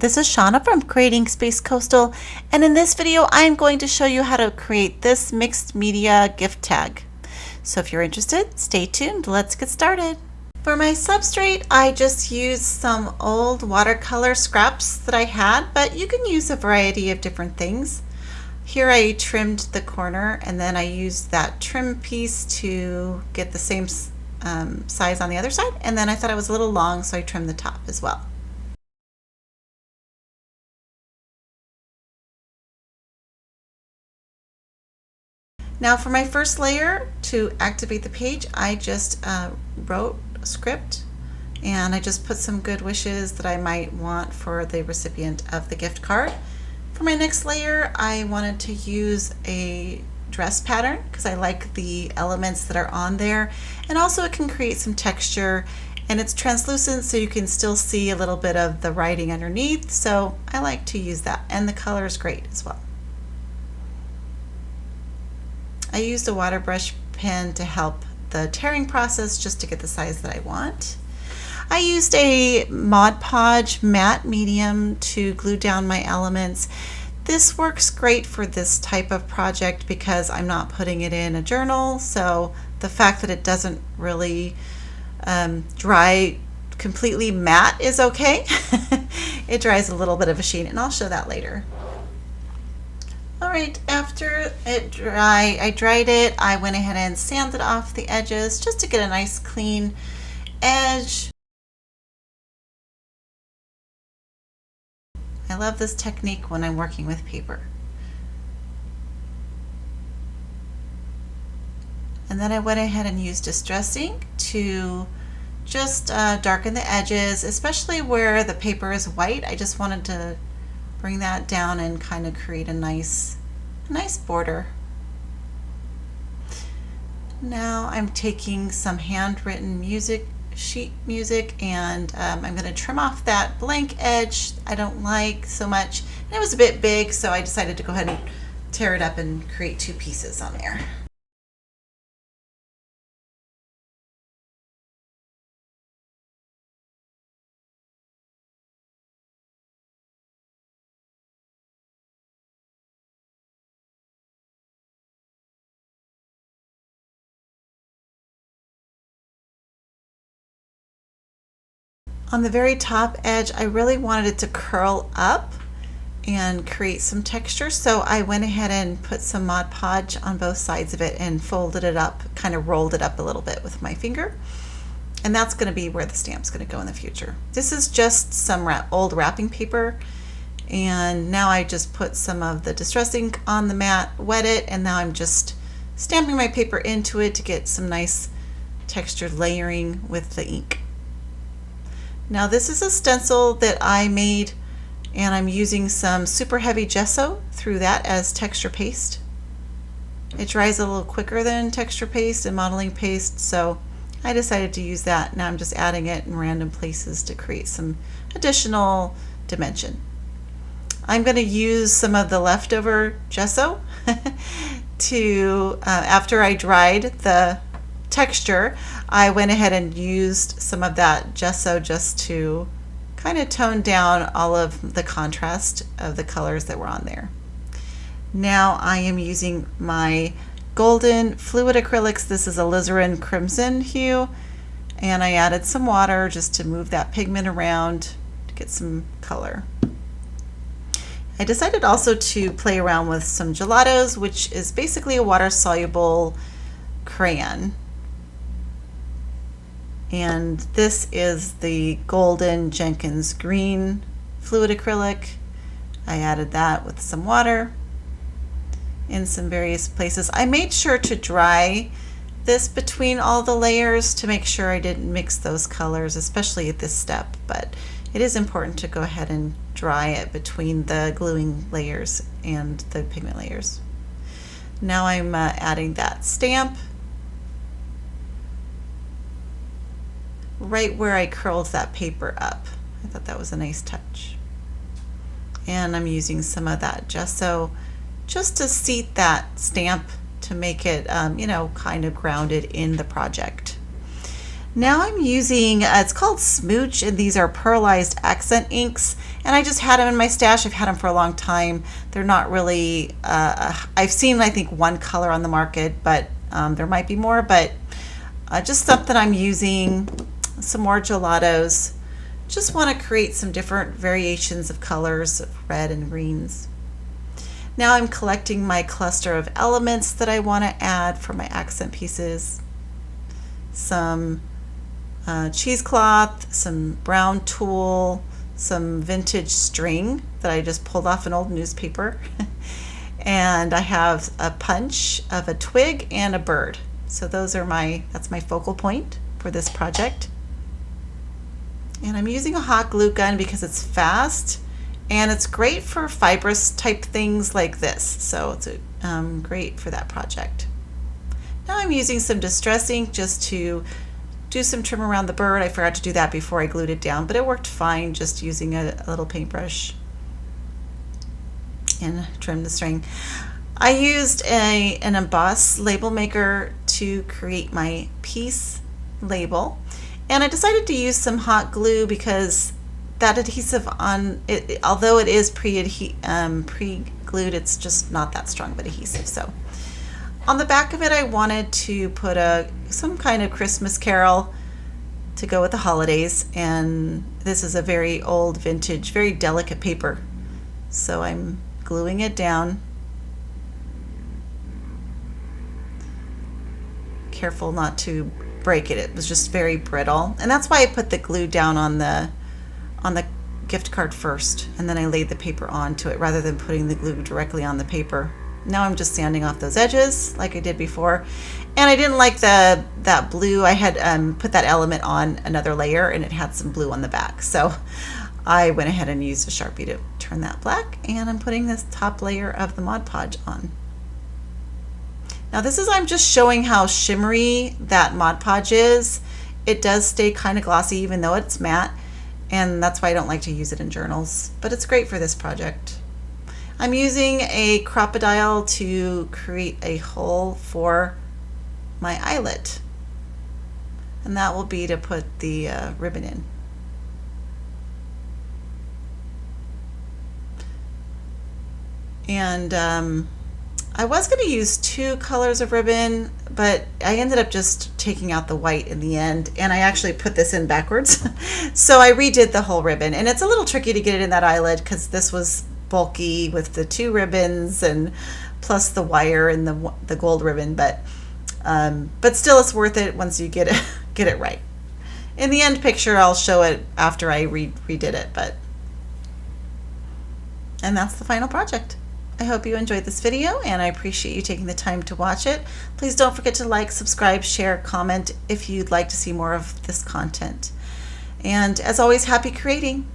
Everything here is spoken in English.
This is Shauna from Creating Space Coastal, and in this video I'm going to show you how to create this mixed media gift tag. So if you're interested, stay tuned. Let's get started. For my substrate, I just used some old watercolor scraps that I had, but you can use a variety of different things. Here I trimmed the corner, and then I used that trim piece to get the same size on the other side, and then I thought it was a little long, so I trimmed the top as well. Now for my first layer, to activate the page, I just wrote a script, and I just put some good wishes that I might want for the recipient of the gift card. For my next layer, I wanted to use a dress pattern because I like the elements that are on there, and also it can create some texture, and it's translucent so you can still see a little bit of the writing underneath, so I like to use that, and the color is great as well. I used a water brush pen to help the tearing process just to get the size that I want. I used a Mod Podge matte medium to glue down my elements. This works great for this type of project because I'm not putting it in a journal, so the fact that it doesn't really dry completely matte is okay. It dries a little bit of a sheen, and I'll show that later. Alright, after I dried it, I went ahead and sanded off the edges just to get a nice clean edge. I love this technique when I'm working with paper. And then I went ahead and used Distress ink to just darken the edges, especially where the paper is white. I just wanted to bring that down and kind of create a nice border. Now I'm taking some handwritten sheet music, and I'm going to trim off that blank edge I don't like so much. And it was a bit big, so I decided to go ahead and tear it up and create two pieces on there. On the very top edge, I really wanted it to curl up and create some texture, so I went ahead and put some Mod Podge on both sides of it and folded it up, kind of rolled it up a little bit with my finger. And that's going to be where the stamp's going to go in the future. This is just some old wrapping paper, and now I just put some of the Distress ink on the mat, wet it, and now I'm just stamping my paper into it to get some nice textured layering with the ink. Now this is a stencil that I made, and I'm using some super heavy gesso through that as texture paste. It dries a little quicker than texture paste and modeling paste, so I decided to use that. Now I'm just adding it in random places to create some additional dimension. I'm going to use some of the leftover gesso to, after I dried the texture, I went ahead and used some of that gesso just to kind of tone down all of the contrast of the colors that were on there. Now I am using my golden fluid acrylics. This is alizarin crimson hue, and I added some water just to move that pigment around to get some color. I decided also to play around with some gelatos, which is basically a water-soluble crayon. And this is the golden Jenkins green fluid acrylic. I added that with some water in some various places. I made sure to dry this between all the layers to make sure I didn't mix those colors, especially at this step, but it is important to go ahead and dry it between the gluing layers and the pigment layers. Now I'm adding that stamp right where I curled that paper up. I thought that was a nice touch. And I'm using some of that gesso just to seat that stamp to make it, kind of grounded in the project. Now I'm using, it's called Smooch, and these are pearlized accent inks, And I just had them in my stash. I've had them for a long time. They're not really, I've seen, I think, one color on the market, but there might be more, but just something I'm using. Some more gelatos. Just want to create some different variations of colors, of red and greens. Now I'm collecting my cluster of elements that I want to add for my accent pieces. Some cheesecloth, some brown tulle, some vintage string that I just pulled off an old newspaper. And I have a punch of a twig and a bird. So those are that's my focal point for this project. And I'm using a hot glue gun because it's fast and it's great for fibrous type things like this. So it's great for that project. Now I'm using some distress ink just to do some trim around the bird. I forgot to do that before I glued it down, but it worked fine just using a little paintbrush and trim the string. I used an emboss label maker to create my piece label, and I decided to use some hot glue because that adhesive on it, although it is pre-glued, it's just not that strong of an adhesive. So on the back of it, I wanted to put some kind of Christmas carol to go with the holidays, and this is a very old vintage, very delicate paper. So I'm gluing it down. Careful not to break it. It was just very brittle, and that's why I put the glue down on the gift card first, and then I laid the paper onto it rather than putting the glue directly on the paper. Now I'm just sanding off those edges like I did before, and I didn't like that blue. I had put that element on another layer, and it had some blue on the back, so I went ahead and used a Sharpie to turn that black, and I'm putting this top layer of the Mod Podge on. Now I'm just showing how shimmery that Mod Podge is. It does stay kind of glossy even though it's matte, and that's why I don't like to use it in journals, but it's great for this project. I'm using a crocodile to create a hole for my eyelet, and that will be to put the ribbon in. And I was going to use 2 colors of ribbon, but I ended up just taking out the white in the end, and I actually put this in backwards. So I redid the whole ribbon, and it's a little tricky to get it in that eyelid because this was bulky with the 2 ribbons and plus the wire and the gold ribbon, but still it's worth it once you get it right. In the end picture, I'll show it after I redid it, and that's the final project. I hope you enjoyed this video, and I appreciate you taking the time to watch it. Please don't forget to like, subscribe, share, comment if you'd like to see more of this content. And as always, happy creating!